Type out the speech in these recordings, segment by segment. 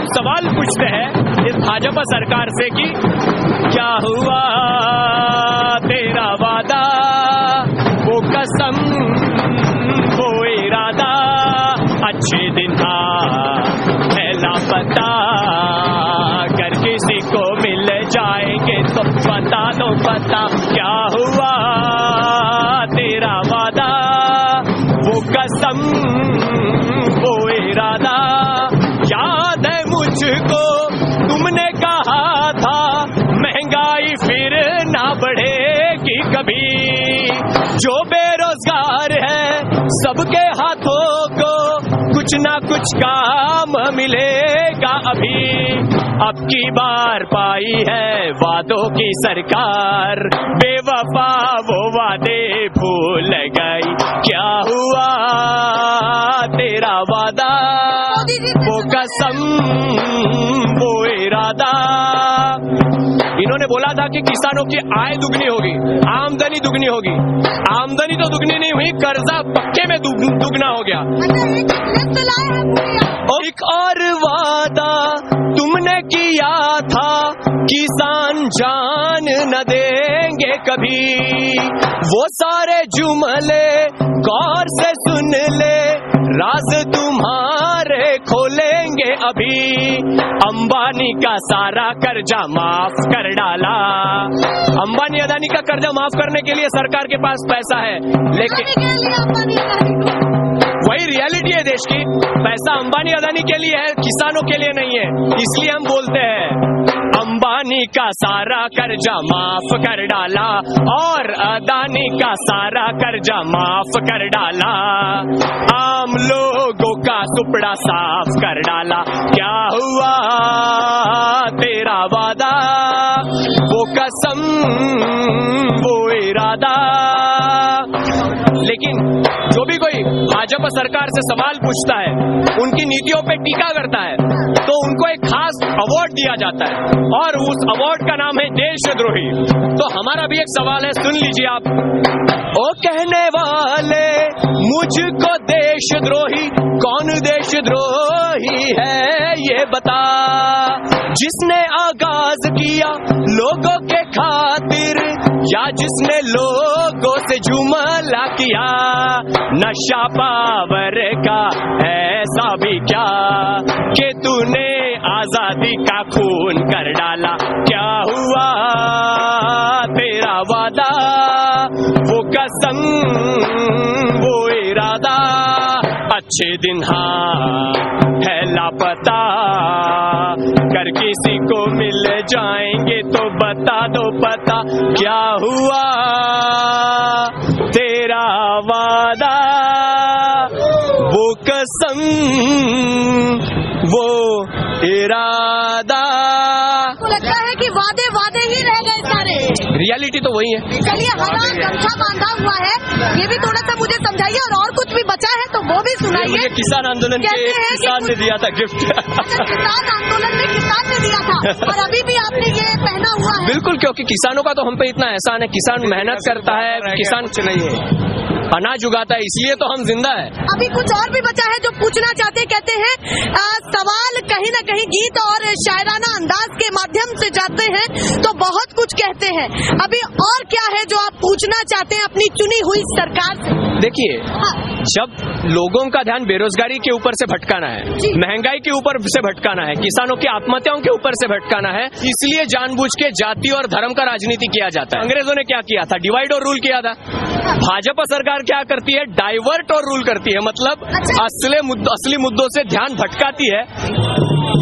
अब सवाल पूछते हैं इस भाजपा सरकार से कि क्या हुआ तेरा वादा, वो कसम वो इरादा, अच्छे दिन है लापता, अगर किसी को मिल जाएंगे तो बता दो पता, क्या हुआ तेरा वादा, वो कसम वो इरादा, याद है मुझको तुमने कहा था महंगाई फिर ना बढ़ेगी कभी, जो बेरोजगार है सबके हाथों को कुछ ना कुछ काम मिलेगा अभी, अब की बार पाई है वादों की सरकार, बेवफा वो वादे भूल गई, क्या हुआ तेरा वादा, वो कसम वो इरादा। इन्होंने बोला था कि किसानों की आय दुगनी होगी, आमदनी दुगनी होगी, आमदनी तो दुगनी नहीं हुई, कर्जा पक्के में दुगना हो गया। एक और वादा तुमने किया था किसान जान न देंगे कभी, वो सारे जुमले गौर से सुन ले, राज तुम्हारे खोलेंगे अभी, अंबानी का सारा कर्जा माफ कर डाला, अंबानी अदानी का कर्जा माफ करने के लिए सरकार के पास पैसा है, लेकिन वही रियलिटी है देश की, पैसा अंबानी अदानी के लिए है, किसानों के लिए नहीं है, इसलिए हम बोलते हैं अंबानी का सारा कर्जा माफ कर डाला और अदानी का सारा कर्जा माफ कर डाला, आम लोगों का सुपड़ा साफ कर डाला, क्या हुआ तेरा वादा, वो कसम वो इरादा। लेकिन जो भी कोई भाजपा सरकार से सवाल पूछता है, उनकी नीतियों पे टीका करता है, तो उनको एक खास अवार्ड दिया जाता है और उस अवार्ड का नाम है देशद्रोही। तो हमारा भी एक सवाल है, सुन लीजिए आप। ओ कहने वाले मुझको देशद्रोही, कौन देशद्रोही है ये बता, जिसने आगाज किया लोगों के खातिर या जिसने लोगों से जुमला किया, नशा पावर का ऐसा भी क्या कि तूने आजादी का खून कर डाला, क्या हुआ तेरा वादा, वो कसम वो इरादा, अच्छे दिन है लापता, कर किसी को मिल जाएंगे तो बता दो पता, क्या हुआ तेरा वादा, वो कसम वो इरादा। लगता है कि वादे वादे ही रह गए सारे, रियलिटी तो वही है। चलिए हरा गमछा बांधा हुआ है, ये भी थोड़ा सा मुझे समझाइए, और कुछ भी बचा है तो वो भी सुनाइए। मुझे किसान आंदोलन के किसान ने दिया था गिफ्ट। किसान आंदोलन में किसान ने दिया था और अभी भी आपने ये पहना हुआ है। बिल्कुल, क्योंकि किसानों का तो हम पे इतना एहसान है, किसान मेहनत करता है, किसान नहीं है, अनाज उगाता है, इसलिए तो हम जिंदा है। अभी कुछ और भी बचा है जो पूछना चाहते हैं, कहते हैं सवाल कहीं न कहीं गीत और शायराना अंदाज के माध्यम से जाते हैं तो बहुत कुछ कहते हैं, अभी और क्या है जो आप पूछना चाहते हैं अपनी चुनी हुई सरकार से? देखिए, जब लोगों का ध्यान बेरोजगारी के ऊपर से भटकाना है, महंगाई के ऊपर से भटकाना है, किसानों की आत्महत्याओं के ऊपर से भटकाना है, इसलिए जानबूझ के जाति और धर्म का राजनीति किया जाता है। अंग्रेजों ने क्या किया था? डिवाइड और रूल किया था। भाजपा सरकार क्या करती है? डाइवर्ट और रूल करती है, मतलब असली मुद्दों से ध्यान भटकाती है।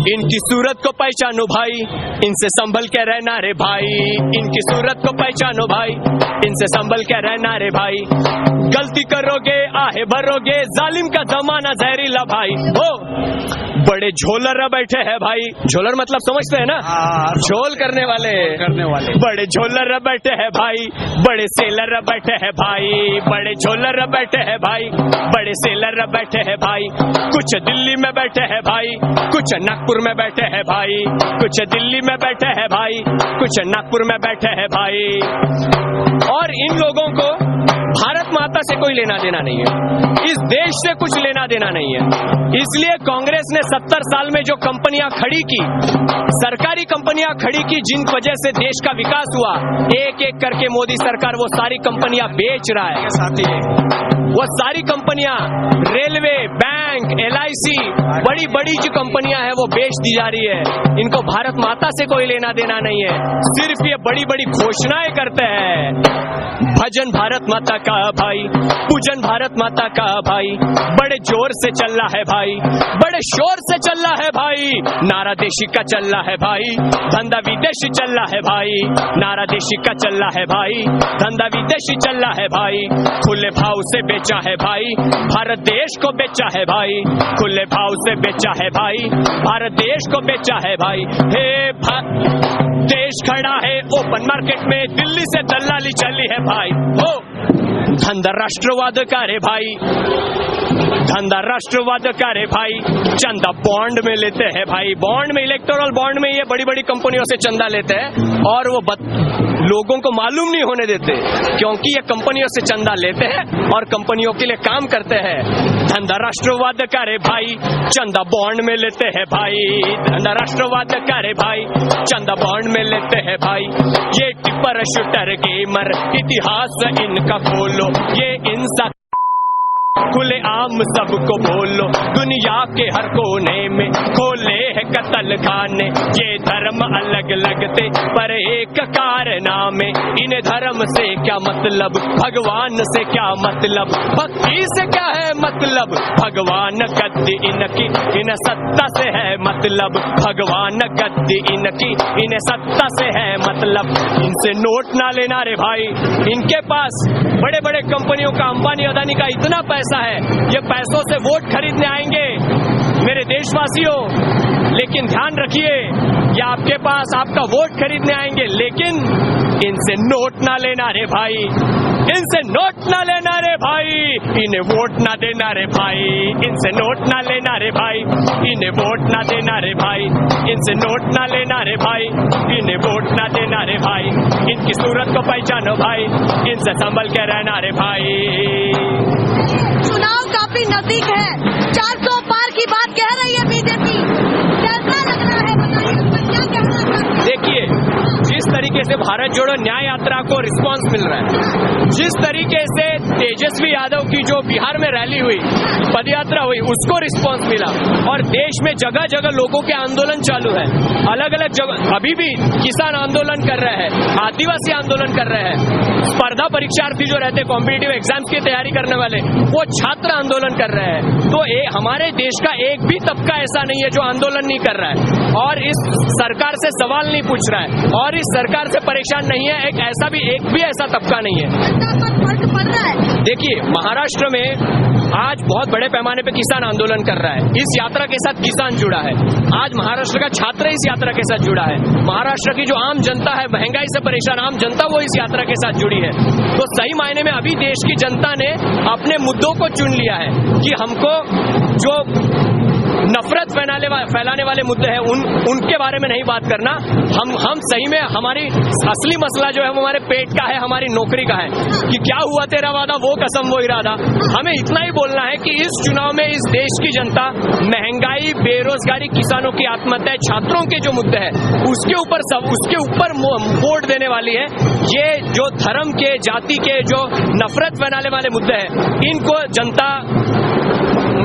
इनकी सूरत को पहचानो भाई, इनसे संभल के रहना रे भाई, इनकी सूरत को पहचानो भाई, इनसे संभल के रहना रे भाई, गलती करोगे आहे भरोगे, जालिम का जमाना जहरीला भाई। हो बड़े झोलर बैठे हैं भाई, झोलर मतलब समझते हैं ना, झोल करने वाले बड़े झोलर बैठे हैं भाई, बड़े सेलर बैठे हैं भाई, बड़े झोलर बैठे हैं भाई, बड़े सेलर बैठे हैं भाई, कुछ दिल्ली में बैठे हैं भाई, कुछ नागपुर में बैठे हैं भाई, कुछ दिल्ली में बैठे हैं भाई, कुछ नागपुर में बैठे हैं भाई। और इन लोगों को भारत माता से कोई लेना देना नहीं है, इस देश से कुछ लेना देना नहीं है, इसलिए कांग्रेस ने 70 70 साल में जो कंपनियां खड़ी की, सरकारी कंपनियां खड़ी की, जिन वजह से देश का विकास हुआ, एक एक करके मोदी सरकार वो सारी कंपनियां बेच रहा है। साथ ही वो सारी कंपनियां, रेलवे, बैंक, LIC, बड़ी बड़ी जो कंपनियां हैं वो बेच दी जा रही है। इनको भारत माता से कोई लेना देना नहीं है, सिर्फ ये बड़ी बड़ी घोषणाएं करते हैं। भजन भारत माता का भाई, पूजन भारत माता का भाई, बड़े जोर से चल रहा है भाई, बड़े शोर से चल रहा है भाई। नारा देशी का चल रहा है भाई, धंधा विदेशी चल रहा है भाई। नारा देशी का चल रहा है भाई, धंधा विदेशी चल रहा है भाई। खुले भाव से बेचा है भाई, भारत देश को बेचा है भाई। खुले भाव से बेचा है भाई, भारत देश को बेचा है भाई। हे देश खड़ा है ओपन मार्केट में, दिल्ली से दलाली चली है भाई। हो धंधा राष्ट्रवाद का रे भाई, धंधा राष्ट्रवाद का रे भाई। चंदा बॉन्ड में लेते हैं भाई, बॉन्ड में, इलेक्टोरल बॉन्ड में ये बड़ी बड़ी कंपनियों से चंदा लेते हैं और वो लोगों को मालूम नहीं होने देते, क्योंकि ये कंपनियों से चंदा लेते हैं और कंपनियों के लिए काम करते हैं। धंधा राष्ट्रवाद का रे भाई, चंदा बॉन्ड में लेते हैं भाई। धंधा राष्ट्रवाद का रे भाई, चंदा बॉन्ड में लेते हैं भाई। ये टिप्पर शूटर गेमर, इतिहास इनका खोलो, ये इंसान खुले आम सबको बोलो। दुनिया के हर कोने में खोले है कत्ल खाने, ये धर्म अलग लगते पर एक कारनामे। इन्हें धर्म से क्या मतलब, भगवान से क्या मतलब, भक्ति से क्या है मतलब। भगवान गद्दी इनकी, इन्हें सत्ता से है मतलब। भगवान गद्दी इनकी, इन्हें सत्ता से है मतलब। इनसे नोट ना लेना रे भाई, इनके पास बड़े बड़े कंपनियों का, अंबानी अदानी का इतना पैसा है, ये पैसों से वोट खरीदने आएंगे मेरे देशवासियों। लेकिन ध्यान रखिए, ये आपके पास आपका वोट खरीदने आएंगे, लेकिन इनसे नोट ना लेना रे भाई, इनसे नोट ना लेना रे भाई। इन्हें वोट ना देना रे भाई, इनसे नोट ना लेना रे भाई। इन्हें वोट ना देना रे भाई, इनसे नोट ना लेना रे भाई। इन्हें वोट ना देना रे भाई, इनकी सूरत को पहचानो भाई, इनसे संभल के रहना रे भाई। चुनाव काफी नजदीक है, 400 पार की बात कह रही है बीजेपी, कैसा लग रहा है बताइए, उसमें क्या कहना चाहते हैं? देखिए, जिस तरीके से भारत जोड़ो न्याय यात्रा को रिस्पांस मिल रहा है, जिस तरीके से तेजस्वी यादव की जो बिहार में रैली हुई, पदयात्रा हुई, उसको रिस्पांस मिला और देश में जगह जगह लोगों के आंदोलन चालू है। अलग अलग जगह अभी भी किसान आंदोलन कर रहे हैं, आदिवासी आंदोलन कर रहे हैं, स्पर्धा परीक्षार्थी जो रहते, कॉम्पिटिटिव एग्जाम्स की तैयारी करने वाले, वो छात्र आंदोलन कर रहे हैं। तो हमारे देश का एक भी तबका ऐसा नहीं है जो आंदोलन नहीं कर रहा है और इस सरकार से सवाल नहीं पूछ रहा है और इस सरकार से परेशान नहीं है। एक भी ऐसा तबका नहीं है। देखिए, महाराष्ट्र में आज बहुत बड़े पैमाने पे किसान आंदोलन कर रहा है, इस यात्रा के साथ किसान जुड़ा है। आज महाराष्ट्र का छात्र इस यात्रा के साथ जुड़ा है। महाराष्ट्र की जो आम जनता है, महंगाई से परेशान आम जनता, वो इस यात्रा के साथ जुड़ी है। तो सही मायने में अभी देश की जनता ने अपने मुद्दों को चुन लिया है कि हमको जो नफरत फैलाने वाले मुद्दे हैं उनके बारे में नहीं बात करना। हम सही में, हमारी असली मसला जो है वो हमारे पेट का है, हमारी नौकरी का है कि क्या हुआ तेरा वादा, वो कसम वो इरादा। हमें इतना ही बोलना है कि इस चुनाव में इस देश की जनता महंगाई, बेरोजगारी, किसानों की आत्महत्या, छात्रों के जो मुद्दे हैं उसके ऊपर वोट देने वाली है। ये जो धर्म के, जाति के जो नफरत फैलाने वाले मुद्दे हैं, इनको जनता,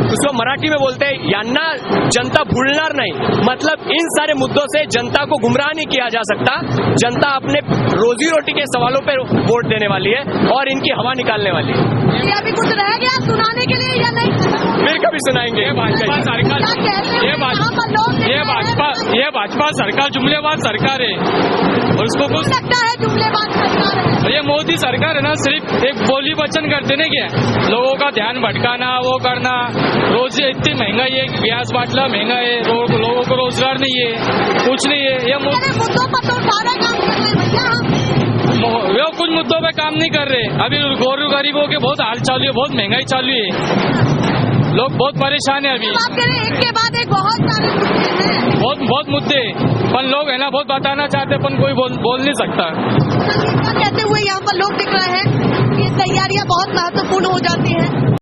उसको मराठी में बोलते हैं यांना जनता भूलणार नहीं। मतलब इन सारे मुद्दों से जनता को गुमराह नहीं किया जा सकता। जनता अपने रोजी रोटी के सवालों पर वोट देने वाली है और इनकी हवा निकालने वाली है। अभी कुछ रह गया सुनाने के लिए या नहीं? फिर कभी सुनाएंगे। ये भाजपा सरकार जुमलेबाज सरकार है और उसको कुछ लगता है जुमलेबाज सरकार है। ये मोदी सरकार है ना, सिर्फ एक बोली वचन करते ना, क्या लोगों का ध्यान भटकाना, वो करना। रोज इतनी महंगाई है, गैस बाटला महंगा है, लोगों को रोजगार नहीं है, कुछ नहीं है। ये मुद्दों पर तो सारा काम कर रहे हैं, वो कुछ मुद्दों पे काम नहीं कर रहे। अभी गरीबों के बहुत हाल चालू है, बहुत महंगाई चालू है, लोग बहुत परेशान है। अभी बात करें एक के बाद एक बहुत सारे मुद्दे हैं, बहुत मुद्दे, पर लोग है ना बहुत बताना चाहते, पर कोई बोल नहीं सकता। कहते हुए यहाँ पर लोग दिख रहे हैं, ये तैयारियां बहुत महत्वपूर्ण हो जाती हैं।